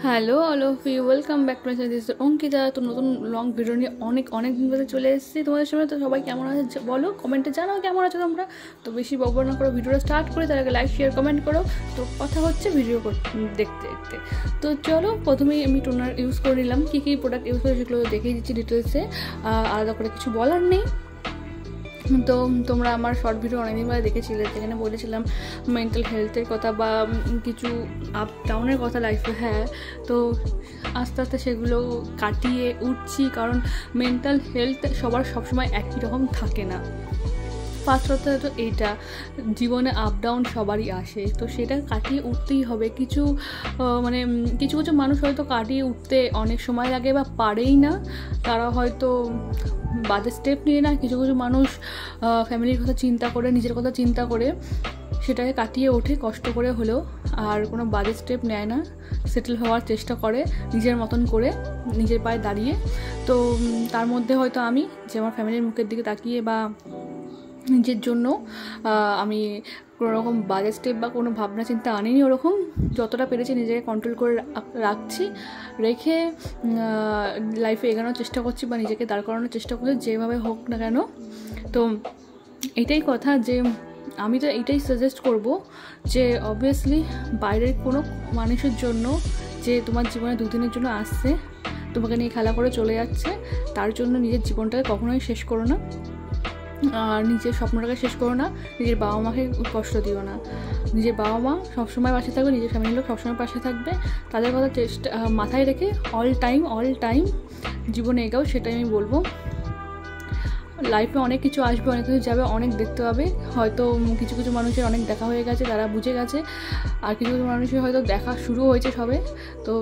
Hello all of you, welcome back to my channel. This Ankita. তো নতুন long video নিয়ে অনেক দিন বাদে চলে এসেছি তোমাদের সামনে। তো সবাই কেমন আছে বলো, কমেন্টে জানাও কেমন আছো তোমরা। তো বেশি বকবক না করো, ভিডিওটা স্টার্ট করে তার আগে লাইক শেয়ার কমেন্ট করো। তো কথা হচ্ছে ভিডিও দেখতে। তো চলো, প্রথমেই আমি টোনার ইউজ করে নিলাম। কী প্রোডাক্ট ইউজ করে সেগুলো দেখিয়ে দিচ্ছি ডিটেলসে, আলাদা করে কিছু বলার নেই। তো তোমরা আমার শর্ট ভিডিও অনেকদিন বাদে দেখেছিলে, যেখানে বলেছিলাম মেন্টাল হেলথের কথা বা কিছু আপ ডাউনের কথা লাইফে। হ্যাঁ, তো আস্তে আস্তে সেগুলো কাটিয়ে উঠছি, কারণ মেন্টাল হেলথ সবার সবসময় একই রকম থাকে না। ফার্স্ট কথা তো এইটা, জীবনে আপ ডাউন সবারই আসে, তো সেটা কাটিয়ে উঠতেই হবে। কিছু মানুষ হয়তো কাটিয়ে উঠতে অনেক সময় লাগে বা পারেই না, তারা হয়তো বাজে স্টেপ নিয়ে না। কিছু মানুষ ফ্যামিলির কথা চিন্তা করে, নিজের কথা চিন্তা করে সেটাকে কাটিয়ে ওঠে কষ্ট করে হলেও, আর কোনো বাজে স্টেপ নেয় না, সেটেল হওয়ার চেষ্টা করে নিজের মতন করে, নিজের পায়ে দাঁড়িয়ে। তো তার মধ্যে হয়তো আমি যে আমার ফ্যামিলির মুখের দিকে তাকিয়ে বা নিজের জন্য আমি কোনো রকম বাজে স্টেপ বা কোনো ভাবনা চিন্তা আনিনি। ওরকম যতটা পেরেছি নিজেকে কন্ট্রোল করে রেখে লাইফে এগোনোর চেষ্টা করছি বা নিজেকে দাঁড় করানোর চেষ্টা করছি, যেভাবে হোক না কেন। তো এটাই কথা, যে আমি তো এইটাই সাজেস্ট করব যে অবভিয়াসলি বাইরের কোনো মানুষের জন্য যে তোমার জীবনে দুদিনের জন্য আসছে, তোমাকে নিয়ে খেলা করে চলে যাচ্ছে, তার জন্য নিজের জীবনটাকে কখনোই শেষ করো না, আর নিজের স্বপ্নটাকে শেষ করো না। নিজের বাবা মাকে কষ্ট দিও না। নিজের বাবা মা সবসময় পাশে থাকবে, নিজের ফ্যামিলির লোক সবসময় পাশে থাকবে, তাদের কথা মাথায় রেখে অল টাইম জীবনে এগাও, সেটাই আমি বলবো। লাইফে অনেক কিছু আসবে, অনেক কিছু যাবে, অনেক দেখতে হবে। হয়তো কিছু মানুষের অনেক দেখা হয়ে গেছে, তারা বুঝে গেছে, আর কিছু মানুষের হয়তো দেখা শুরু হয়েছে সবে। তো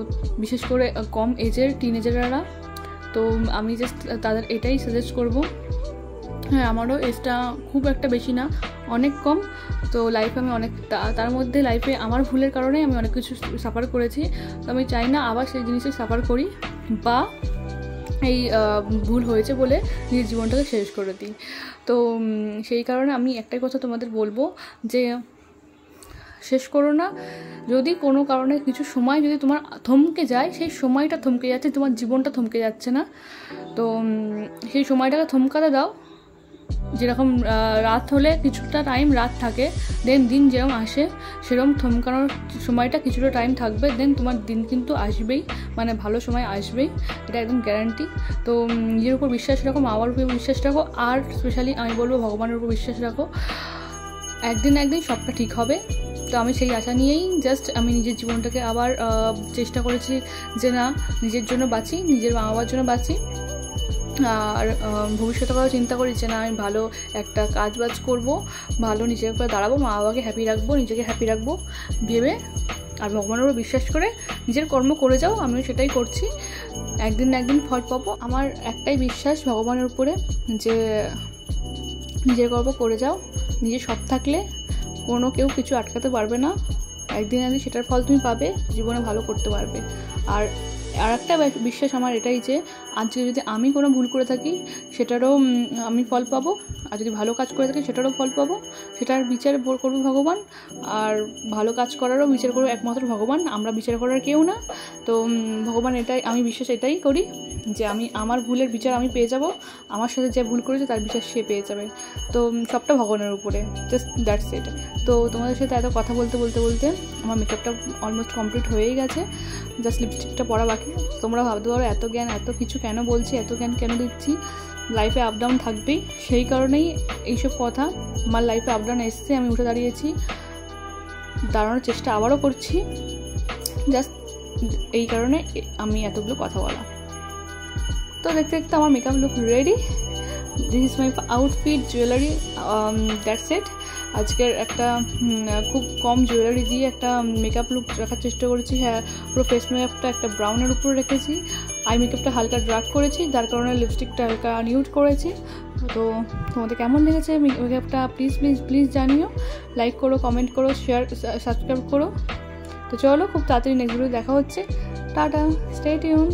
বিশেষ করে কম এজের টিনেজাররা, তো আমি জাস্ট তাদের এটাই সাজেস্ট করব। হ্যাঁ, আমারও এজটা খুব একটা বেশি না, অনেক কম। তো লাইফে আমি অনেক, তার মধ্যে লাইফে আমার ভুলের কারণে আমি অনেক কিছু সাফার করেছি। তো আমি চাই না আবার সেই জিনিসে সাফার করি, বা এই ভুল হয়েছে বলে নিজের জীবনটাকে শেষ করে দিই। তো সেই কারণে আমি একটাই কথা তোমাদের বলবো, যে শেষ করো না। যদি কোনো কারণে কিছু সময় যদি তোমার থমকে যায়, সেই সময়টা থমকে যাচ্ছে, তোমার জীবনটা থমকে যাচ্ছে না। তো সেই সময়টাকে থমকাতে দাও। যেরকম রাত হলে কিছুটা টাইম রাত থাকে, দেন দিন যেরকম আসে সেরকম থমকানোর সময়টা কিছুটা টাইম থাকবে, দেন তোমার দিন কিন্তু আসবেই, মানে ভালো সময় আসবেই, এটা একদম গ্যারান্টি। তো নিজের উপর বিশ্বাস রাখো, মা বাবার উপর বিশ্বাস রাখো, আর স্পেশালি আমি বলবো ভগবানের উপর বিশ্বাস রাখো। একদিন সবটা ঠিক হবে। তো আমি সেই আশা নিয়েই জাস্ট আমি নিজের জীবনটাকে আবার চেষ্টা করেছি যে না, নিজের জন্য বাঁচি, নিজের মা বাবার জন্য বাঁচি, আর ভবিষ্যতের কথা চিন্তা করি যে না, আমি ভালো একটা কাজ করবো, ভালো নিজের উপরে দাঁড়াবো, মা বাবাকে হ্যাপি রাখবো, নিজেকে হ্যাপি রাখবো ভেবে, আর ভগবানের উপর বিশ্বাস করে নিজের কর্ম করে যাও। আমিও সেটাই করছি, একদিন ফল পাবো। আমার একটাই বিশ্বাস ভগবানের উপরে, যে নিজের কর্ম করে যাও, নিজের সৎ থাকলে কোনো কেউ কিছু আটকাতে পারবে না। একদিন সেটার ফল তুমি পাবে, জীবনে ভালো করতে পারবে। আর একটা বিশ্বাস আমার এটাই, যে আজকে যদি আমি কোনো ভুল করে থাকি সেটারও আমি ফল পাবো, আর যদি ভালো কাজ করে থাকি সেটারও ফল পাবো। সেটার বিচার করবে ভগবান, আর ভালো কাজ করারও বিচার করবে একমাত্র ভগবান, আমরা বিচার করার কেউ না। তো ভগবান এটাই, আমি বিশ্বাস এটাই করি, যে আমি আমার ভুলের বিচার আমি পেয়ে যাব, আমার সাথে যে ভুল করেছে তার বিচার সে পেয়ে যাবে। তো সবটা ভগবানের উপরে, জাস্ট দ্যাটস ইট। তো তোমাদের সাথে এত কথা বলতে আমার মেকআপটা অলমোস্ট কমপ্লিট হয়েই গেছে, জাস্ট লিপস্টিকটা পরা বাকি। তোমরা ভাবতে পারো এত জ্ঞান এত কিছু কেন বলছি, এত জ্ঞান কেন দিচ্ছি। লাইফে আপ ডাউন থাকবেই, সেই কারণেই এইসব কথা। আমার লাইফে আপ ডাউন এসছে, আমি উঠে দাঁড়িয়েছি, দাঁড়ানোর চেষ্টা আবারও করছি, জাস্ট এই কারণে আমি এতগুলো কথা বলা। তো দেখতে আমার makeup look ready. This is my outfit, jewellery, that's it. আজকের একটা খুব কম জুয়েলারি দিয়ে একটা মেকআপ লুক রাখার চেষ্টা করেছি। হ্যাঁ, পুরো ফেস মেকআপটা একটা ব্রাউনের উপরে রেখেছি, আই মেকআপটা হালকা ড্রাগ করেছি, যার কারণে লিপস্টিকটা হালকা নিউড করেছি। তো তোমাদের কেমন লেগেছে মেকআপটা প্লিজ জানিও। লাইক করো, কমেন্ট করো, শেয়ার, সাবস্ক্রাইব করো। তো চলো, খুব তাড়াতাড়ি নেক্সট ভিডিও দেখা হচ্ছে। Tata, stay tune.